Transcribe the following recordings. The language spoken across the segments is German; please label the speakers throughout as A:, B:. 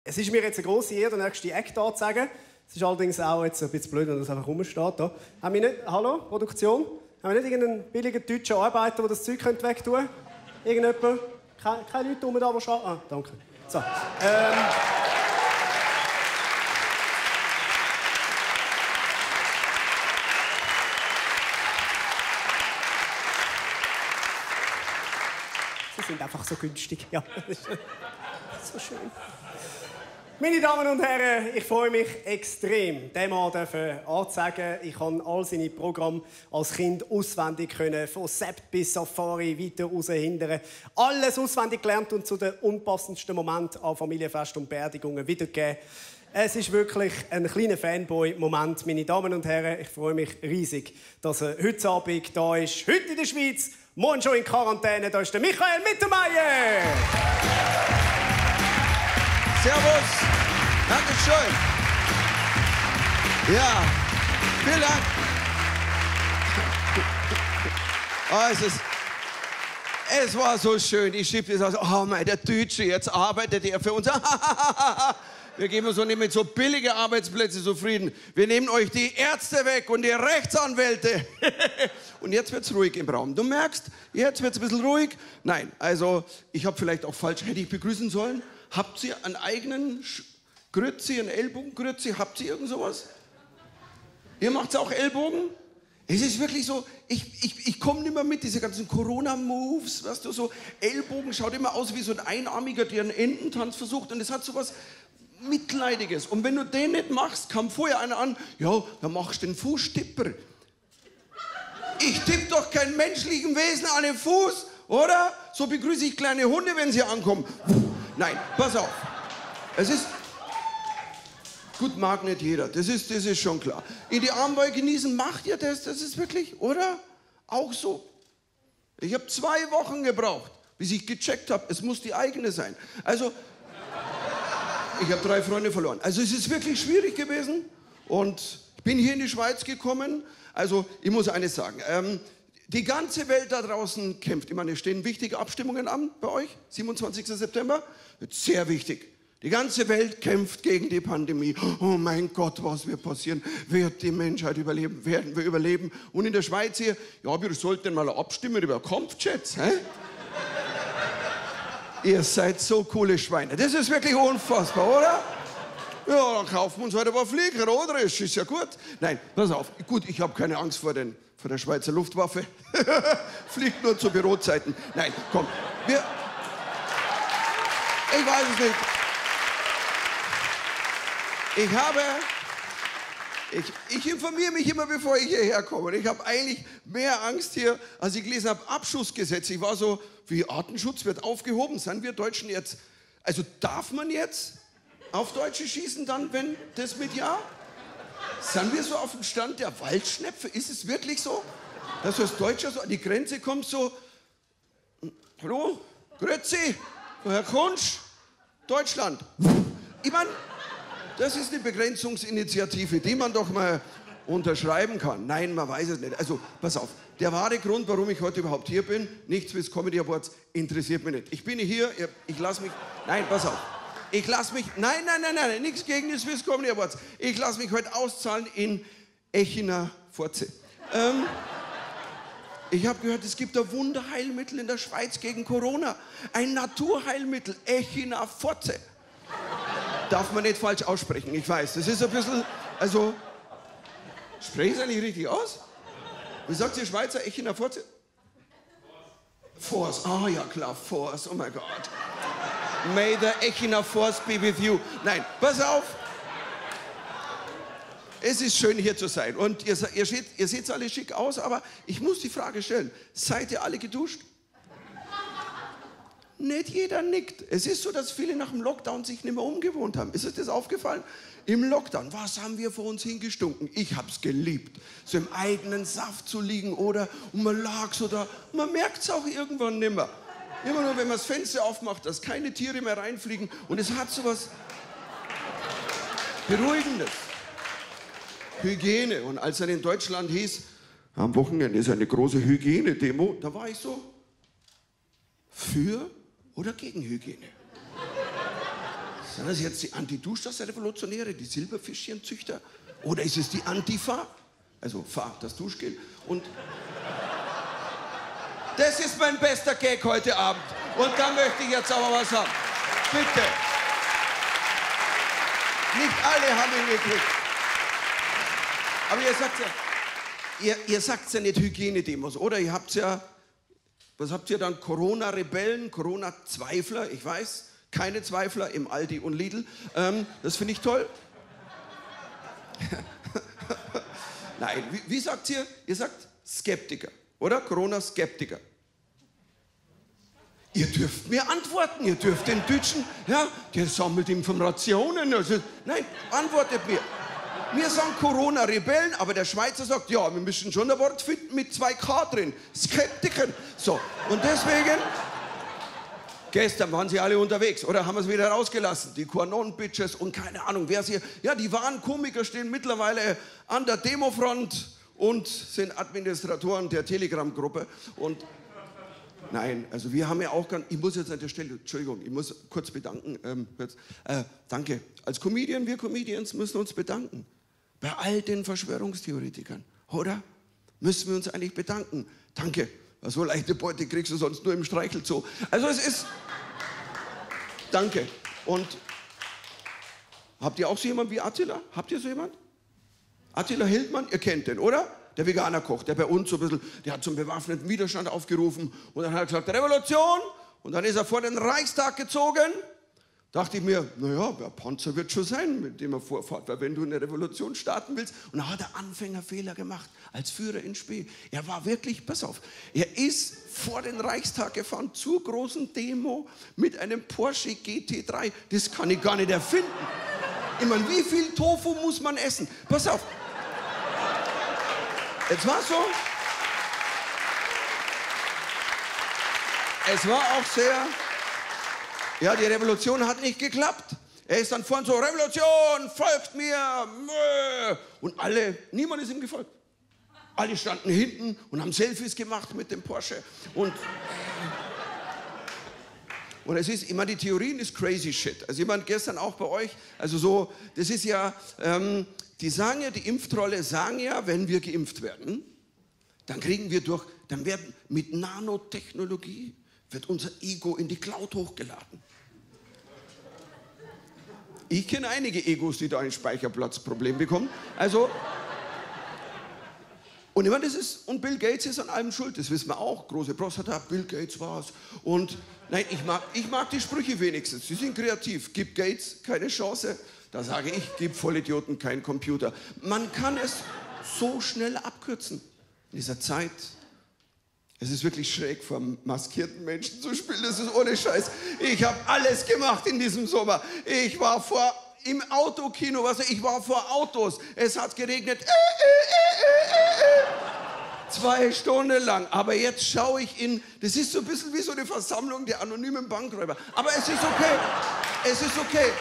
A: Es ist mir jetzt eine grosse Ehre, den nächsten Act zu sagen. Es ist allerdings auch jetzt ein bisschen blöd, wenn das einfach rumsteht. Da. Haben wir nicht, hallo, Produktion? Haben wir nicht irgendeinen billigen deutschen Arbeiter, der das Zeug wegtun könnte? Irgendjemand? Keine Leute rum da, die schauen? Ah, danke. So. Sie sind einfach so günstig. Ja, das ist so schön. Meine Damen und Herren, ich freue mich extrem, den Mann anzuzeigen. Ich konnte all seine Programme als Kind auswendig können, von Sept bis Safari, weiter raus, hindern. Alles auswendig gelernt und zu den unpassendsten Momenten an Familienfest und Beerdigungen wiedergegeben. Es ist wirklich ein kleiner Fanboy-Moment, meine Damen und Herren. Ich freue mich riesig, dass er heute Abend da ist. Heute in der Schweiz, morgen schon in Quarantäne. Da ist der Michael Mittermeier.
B: Servus, Dankeschön. Ja, vielen Dank. Oh, es war so schön. Ich schieb das aus. Oh mein, der Deutsche, jetzt arbeitet er für uns. Wir geben uns doch nicht mit so billigen Arbeitsplätzen zufrieden. Wir nehmen euch die Ärzte weg und die Rechtsanwälte. Und jetzt wird's ruhig im Raum. Du merkst, jetzt wird's ein bisschen ruhig. Nein, also ich habe vielleicht auch falsch, hätte ich begrüßen sollen. Habt ihr einen eigenen Grützi, einen Ellbogengrützi? Habt ihr irgend sowas? Ihr macht auch Ellbogen? Es ist wirklich so, ich komme nicht mehr mit, diese ganzen Corona-Moves, weißt du, so Ellbogen schaut immer aus wie so ein Einarmiger, der einen Ententanz versucht und es hat so was Mitleidiges. Und wenn du den nicht machst, kam vorher einer an, ja, dann machst du den Fußtipper. Ich tippe doch kein menschlichen Wesen an den Fuß, oder? So begrüße ich kleine Hunde, wenn sie ankommen. Nein, pass auf. Es ist... Gut, mag nicht jeder, das ist schon klar. In die Armbeuge genießen, macht ihr das? Das ist wirklich, oder? Auch so. Ich habe 2 Wochen gebraucht, bis ich gecheckt habe, es muss die eigene sein. Also, ich habe 3 Freunde verloren. Also es ist wirklich schwierig gewesen und ich bin hier in die Schweiz gekommen. Also, ich muss eines sagen. Die ganze Welt da draußen kämpft. Ich meine, es stehen wichtige Abstimmungen an bei euch. 27. September. Sehr wichtig. Die ganze Welt kämpft gegen die Pandemie. Oh mein Gott, was wird passieren? Wird die Menschheit überleben? Werden wir überleben? Und in der Schweiz hier, ja, wir sollten mal abstimmen über Kampfjets. Hä? Ihr seid so coole Schweine. Das ist wirklich unfassbar, oder? Ja, dann kaufen wir uns heute ein paar Flieger, oder? Das ist ja gut. Nein, pass auf. Gut, ich habe keine Angst vor der Schweizer Luftwaffe. Fliegt nur zu Bürozeiten. Nein, komm. Ich weiß es nicht. Ich informiere mich immer, bevor ich hierher komme. Ich habe eigentlich mehr Angst hier, als ich gelesen habe, Abschussgesetz. Ich war so, wie Artenschutz wird aufgehoben. Sind wir Deutschen jetzt, also darf man jetzt auf Deutsche schießen dann, wenn das mit Ja? Sind wir so auf dem Stand der Waldschnepfe? Ist es wirklich so, dass du als Deutscher so an die Grenze kommst, so, hallo, grüezi, Herr Kunsch, Deutschland. Ich meine, das ist eine Begrenzungsinitiative, die man doch mal unterschreiben kann. Nein, man weiß es nicht. Also, pass auf. Der wahre Grund, warum ich heute überhaupt hier bin, nicht Swiss Comedy Awards, interessiert mich nicht. Ich bin hier, ich lasse mich... Nein, pass auf. Ich lasse mich... Nein, nichts gegen die Swiss Comedy Awards. Ich lasse mich heute auszahlen in Echiner Forze. Ich habe gehört, es gibt ein Wunderheilmittel in der Schweiz gegen Corona. Ein Naturheilmittel, Echiner Forze. Darf man nicht falsch aussprechen, ich weiß. Das ist ein bisschen, also, spreche ich es eigentlich richtig aus? Wie sagt ihr Schweizer, Echiner Forze? Force, ah ja klar, Force, oh mein Gott. May the Echiner Force be with you. Nein, pass auf. Es ist schön hier zu sein und ihr seht alle schick aus, aber ich muss die Frage stellen, seid ihr alle geduscht? Nicht jeder nickt. Es ist so, dass viele nach dem Lockdown sich nicht mehr umgewohnt haben. Ist euch das aufgefallen? Im Lockdown, was haben wir vor uns hingestunken? Ich hab's geliebt, so im eigenen Saft zu liegen, oder? Und man lag so da. Man merkt's auch irgendwann nimmer. Immer nur, wenn man das Fenster aufmacht, dass keine Tiere mehr reinfliegen. Und es hat so was Beruhigendes. Hygiene. Und als dann in Deutschland hieß, am Wochenende ist eine große Hygienedemo, da war ich so, für oder gegen Hygiene? Sind das jetzt die Anti-Duschtasse-Revolutionäre, die Silberfischchenzüchter? Oder ist es die Antifa? Also Fa, das Duschgel. Und das ist mein bester Gag heute Abend. Und da möchte ich jetzt aber was haben. Bitte. Nicht alle haben ihn gekriegt. Aber ihr sagt ja nicht Hygienedemos, oder? Ihr habt ja, was habt ihr dann? Corona-Rebellen, Corona-Zweifler, ich weiß, keine Zweifler im Aldi und Lidl. Das finde ich toll. Nein, wie sagt ihr? Ihr sagt Skeptiker, oder? Corona-Skeptiker. Ihr dürft mir antworten, ihr dürft den Deutschen, ja, der sammelt Informationen. Also, nein, antwortet mir. Wir sagen Corona-Rebellen, aber der Schweizer sagt, ja, wir müssen schon ein Wort finden mit 2K drin. Skeptiker. So, und deswegen, gestern waren sie alle unterwegs, oder haben wir es wieder rausgelassen? Die QAnon-Bitches und keine Ahnung, wer sie, ja, die wahren Komiker stehen mittlerweile an der Demofront und sind Administratoren der Telegram-Gruppe. Und nein, also wir haben ja auch ganz, ich muss jetzt an der Stelle, Entschuldigung, ich muss kurz bedanken. Danke. Als Comedian, wir Comedians müssen uns bedanken. Bei all den Verschwörungstheoretikern, oder? Müssen wir uns eigentlich bedanken. Danke. So leichte Beute kriegst du sonst nur im Streichelzoo. Also es ist, danke. Und habt ihr auch so jemanden wie Attila? Habt ihr so jemanden? Attila Hildmann, ihr kennt den, oder? Der Veganerkoch, der bei uns so ein bisschen, der hat zum bewaffneten Widerstand aufgerufen und dann hat er gesagt, Revolution! Und dann ist er vor den Reichstag gezogen. Dachte ich mir, naja, der Panzer wird schon sein, mit dem er vorfährt, weil wenn du eine Revolution starten willst. Und dann hat er Anfängerfehler gemacht, als Führer in Spee. Er war wirklich, pass auf, er ist vor den Reichstag gefahren, zur großen Demo mit einem Porsche GT3. Das kann ich gar nicht erfinden. Ich meine, wie viel Tofu muss man essen? Pass auf. Es war so, es war auch sehr, ja, die Revolution hat nicht geklappt. Er ist dann vorhin so, Revolution, folgt mir. Und niemand ist ihm gefolgt. Alle standen hinten und haben Selfies gemacht mit dem Porsche. Und es ist, ich meine, die Theorien ist crazy shit. Also ich meine, gestern auch bei euch, also so, das ist ja, die sagen ja, die Impftrolle sagen ja, wenn wir geimpft werden, dann werden mit Nanotechnologie, wird unser Ego in die Cloud hochgeladen. Ich kenne einige Egos, die da ein Speicherplatzproblem bekommen. Also, und ich meine, und Bill Gates ist an allem schuld, das wissen wir auch. Große Prostata, Bill Gates war's. Und nein, ich mag die Sprüche wenigstens, sie sind kreativ. Gib Gates keine Chance, da sage ich, gib Vollidioten keinen Computer. Man kann es so schnell abkürzen. In dieser Zeit, es ist wirklich schräg, vor maskierten Menschen zu spielen, das ist ohne Scheiß. Ich habe alles gemacht in diesem Sommer. Ich war im Autokino, ich war vor Autos, es hat geregnet. 2 Stunden lang, aber jetzt schaue ich das ist so ein bisschen wie so eine Versammlung der anonymen Bankräuber. Aber es ist okay, es ist okay.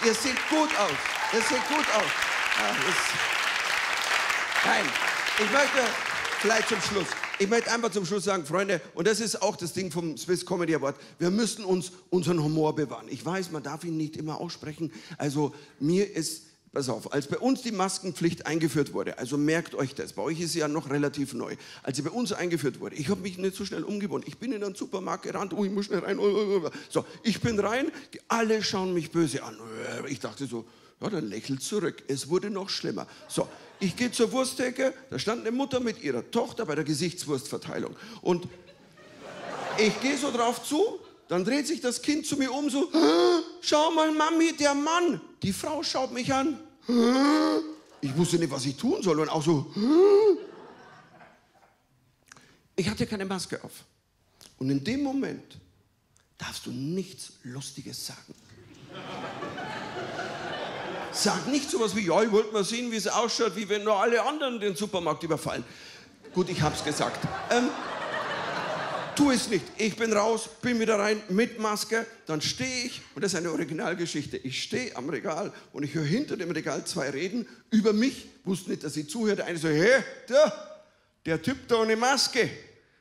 B: Ihr seht gut aus, ihr seht gut aus. Ja, nein, ich möchte vielleicht zum Schluss. Ich möchte einfach zum Schluss sagen, Freunde, und das ist auch das Ding vom Swiss Comedy Award, wir müssen uns unseren Humor bewahren. Ich weiß, man darf ihn nicht immer aussprechen. Also mir ist, pass auf, als bei uns die Maskenpflicht eingeführt wurde, also merkt euch das, bei euch ist sie ja noch relativ neu, als sie bei uns eingeführt wurde, ich habe mich nicht so schnell umgewohnt. Ich bin in einen Supermarkt gerannt, ich muss schnell rein. So, ich bin rein, alle schauen mich böse an. Ich dachte so, ja, dann lächelt zurück. Es wurde noch schlimmer. So, ich gehe zur Wursttheke, da stand eine Mutter mit ihrer Tochter bei der Gesichtswurstverteilung. Und ich gehe so drauf zu, dann dreht sich das Kind zu mir um, so, schau mal, Mami, der Mann. Die Frau schaut mich an. Ich wusste nicht, was ich tun soll. Und auch so, ich hatte keine Maske auf. Und in dem Moment darfst du nichts Lustiges sagen. Sag nicht sowas wie, ja, ich wollte mal sehen, wie es ausschaut, wie wenn nur alle anderen den Supermarkt überfallen. Gut, ich hab's gesagt. Tu es nicht. Ich bin raus, bin wieder rein mit Maske. Dann stehe ich, und das ist eine Originalgeschichte, ich stehe am Regal und ich höre hinter dem Regal 2 reden über mich. Wusste nicht, dass sie zuhörte. Eine so, hey, der Typ da ohne Maske,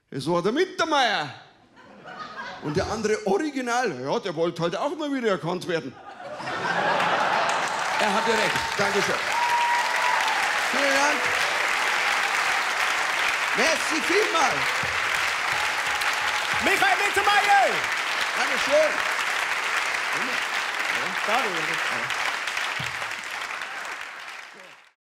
B: das war der Mittermeier. Und der andere original, ja, der wollte halt auch mal wieder erkannt werden. Er hatte recht. Dankeschön. Vielen Dank. Merci vielmals.
A: Michael Mittermeier!
B: Dankeschön.
A: Da, du.